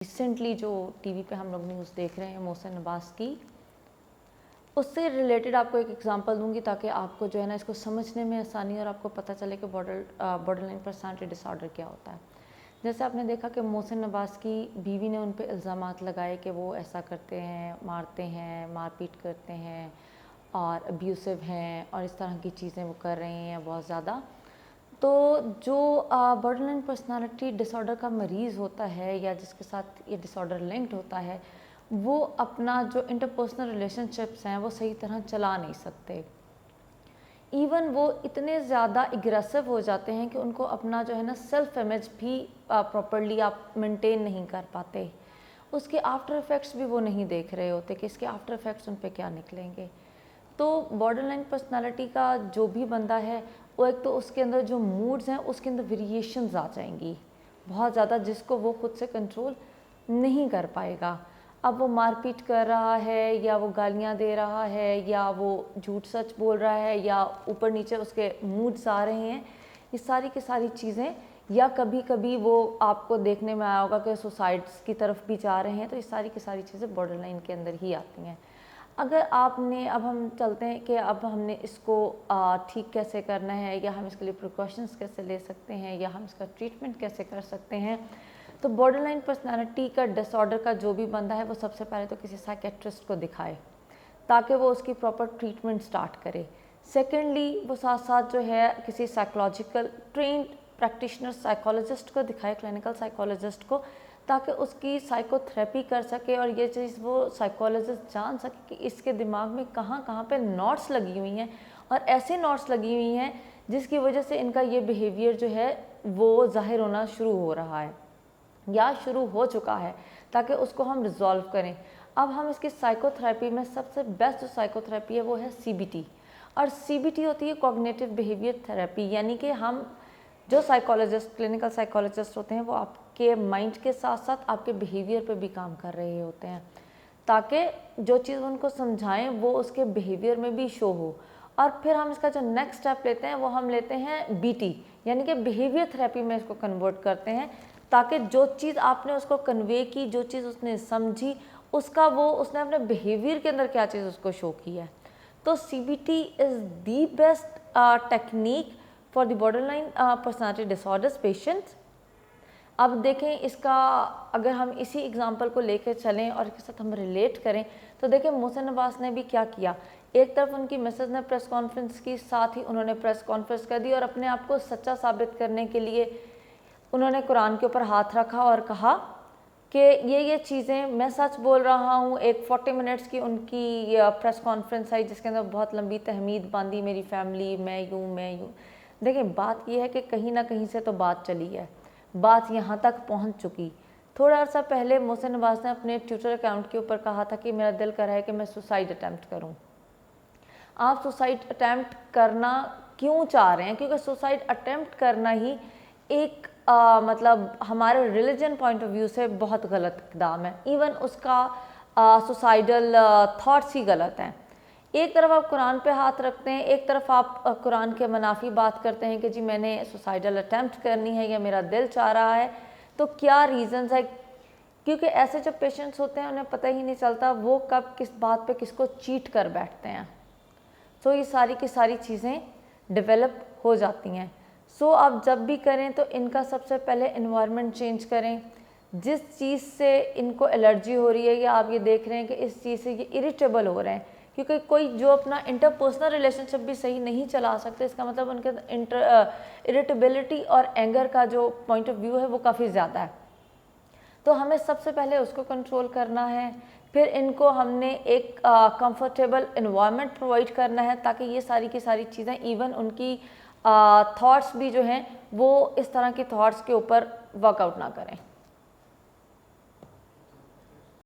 Recently जो TV पे हम लोग न्यूज़ देख रहे हैं मोहसिन नवाज़ की, उससे रिलेटेड आपको एक एग्जांपल दूंगी ताकि आपको जो है ना इसको समझने में आसानी और आपको पता चले कि बॉर्डरलाइन पर्सनालिटी डिसऑर्डर क्या होता है। जैसे आपने देखा कि मोहसिन नवाज़ की बीवी ने उन पे इल्ज़ामात लगाए कि वो ऐसा करते हैं, मारते हैं, मारपीट करते हैं और अब्यूसिव हैं और इस तरह की चीज़ें वो कर रहे हैं बहुत ज़्यादा। तो जो बॉर्डरलाइन पर्सनालिटी डिसऑर्डर का मरीज़ होता है या जिसके साथ ये डिसऑर्डर लिंक्ड होता है, वो अपना जो इंटरपर्सनल रिलेशनशिप्स हैं वो सही तरह चला नहीं सकते। इवन वो इतने ज़्यादा एग्रेसिव हो जाते हैं कि उनको अपना जो है ना सेल्फ इमेज भी प्रॉपरली आप मेंटेन नहीं कर पाते। उसके आफ्टर इफ़ेक्ट्स भी वो नहीं देख रहे होते कि इसके आफ्टर इफ़ेक्ट्स उन पे क्या निकलेंगे। तो बॉर्डरलाइन पर्सनालिटी का जो भी बंदा है, वो एक तो उसके अंदर जो मूड्स हैं उसके अंदर वेरिएशंस आ जाएंगी बहुत ज़्यादा, जिसको वो खुद से कंट्रोल नहीं कर पाएगा। अब वो मारपीट कर रहा है या वो गालियाँ दे रहा है या वो झूठ सच बोल रहा है या ऊपर नीचे उसके मूड्स आ रहे हैं, ये सारी की सारी चीज़ें, या कभी कभी वो आपको देखने में आया होगा कि सुसाइड्स की तरफ भी जा रहे हैं, तो ये सारी की सारी चीज़ें बॉर्डरलाइन के अंदर ही आती हैं। अगर आपने, अब हम चलते हैं कि अब हमने इसको ठीक कैसे करना है या हम इसके लिए प्रिकॉशंस कैसे ले सकते हैं या हम इसका ट्रीटमेंट कैसे कर सकते हैं। तो बॉर्डरलाइन पर्सनालिटी का डिसऑर्डर का जो भी बंदा है वो सबसे पहले तो किसी साइकेट्रिस्ट को दिखाए ताकि वो उसकी प्रॉपर ट्रीटमेंट स्टार्ट करे। सेकेंडली वो साथ साथ जो है किसी साइकोलॉजिकल ट्रेंड प्रैक्टिशनर साइकोलॉजिस्ट को दिखाए, क्लिनिकल साइकोलॉजिस्ट को, ताकि उसकी साइकोथेरेपी कर सके और ये चीज़ वो साइकोलॉजिस्ट जान सके कि इसके दिमाग में कहाँ कहाँ पे नॉट्स लगी हुई हैं और ऐसे नॉट्स लगी हुई हैं जिसकी वजह से इनका ये बिहेवियर जो है वो ज़ाहिर होना शुरू हो रहा है या शुरू हो चुका है, ताकि उसको हम रिजॉल्व करें। अब हम इसकी साइकोथेरेपी में सबसे बेस्ट जो साइकोथेरेपी है वो है CBT, और CBT होती है कॉग्निटिव बिहेवियर थेरेपी, यानी कि हम जो साइकोलॉजिस्ट, क्लिनिकल साइकोलॉजिस्ट होते हैं वो आपके माइंड के साथ साथ आपके बिहेवियर पे भी काम कर रहे होते हैं ताकि जो चीज़ उनको समझाएं वो उसके बिहेवियर में भी शो हो। और फिर हम इसका जो नेक्स्ट स्टेप लेते हैं वो हम लेते हैं BT, यानी कि बिहेवियर थेरेपी में इसको कन्वर्ट करते हैं ताकि जो चीज़ आपने उसको कन्वे की, जो चीज़ उसने समझी, उसका वो उसने अपने बिहेवियर के अंदर क्या चीज़ उसको शो की है। तो CBT is the best technique for the borderline personality disorders patients. अब देखें इसका, अगर हम इसी एग्जांपल को लेकर चलें और इसके साथ हम रिलेट करें तो देखें मोहसिन नवाज़ ने भी क्या किया। एक तरफ उनकी मिसेज ने प्रेस कॉन्फ्रेंस की, साथ ही उन्होंने प्रेस कॉन्फ्रेंस कर दी और अपने आप को सच्चा साबित करने के लिए उन्होंने कुरान के ऊपर हाथ रखा और कहा कि ये चीज़ें मैं सच बोल रहा हूँ। एक 40 मिनट्स की उनकी प्रेस कॉन्फ्रेंस आई जिसके अंदर बहुत लंबी तहमीद बांधी, मेरी फैमिली, मैं यूँ। देखिए बात यह है कि कहीं ना कहीं से तो बात चली है, बात यहाँ तक पहुँच चुकी। थोड़ा अर्सा पहले मोहसिन नवाज़ ने अपने ट्विटर अकाउंट के ऊपर कहा था कि मेरा दिल कर रहा है कि मैं सुसाइड अटैम्प्ट करूँ। आप सुसाइड अटैम्प्ट करना क्यों चाह रहे हैं? क्योंकि सुसाइड अटैम्प्ट करना ही एक मतलब हमारे रिलीजन पॉइंट ऑफ व्यू से बहुत गलत इक़दाम है। इवन उसका सुसाइडल थॉट्स ही गलत हैं। एक तरफ आप कुरान पे हाथ रखते हैं, एक तरफ आप कुरान के मुनाफी बात करते हैं कि जी मैंने सुसाइडल अटैम्प्ट करनी है या मेरा दिल चाह रहा है। तो क्या रीज़न्स है? क्योंकि ऐसे जो पेशेंट्स होते हैं उन्हें पता ही नहीं चलता वो कब किस बात पे किसको चीट कर बैठते हैं। सो ये सारी की सारी चीज़ें डेवलप हो जाती हैं। सो आप जब भी करें तो इनका सबसे पहले एनवायरनमेंट चेंज करें। जिस चीज़ से इनको एलर्जी हो रही है या आप ये देख रहे हैं कि इस चीज़ से ये इरिटेबल हो रहे हैं, क्योंकि कोई जो अपना इंटरपर्सनल रिलेशनशिप भी सही नहीं चला सकते, इसका मतलब उनके इरिटेबिलिटी और एंगर का जो पॉइंट ऑफ व्यू है वो काफ़ी ज़्यादा है। तो हमें सबसे पहले उसको कंट्रोल करना है। फिर इनको हमने एक कंफर्टेबल एनवायरनमेंट प्रोवाइड करना है ताकि ये सारी की सारी चीज़ें, इवन उनकी थॉट्स भी जो हैं वो इस तरह के थॉट्स के ऊपर वर्कआउट ना करें।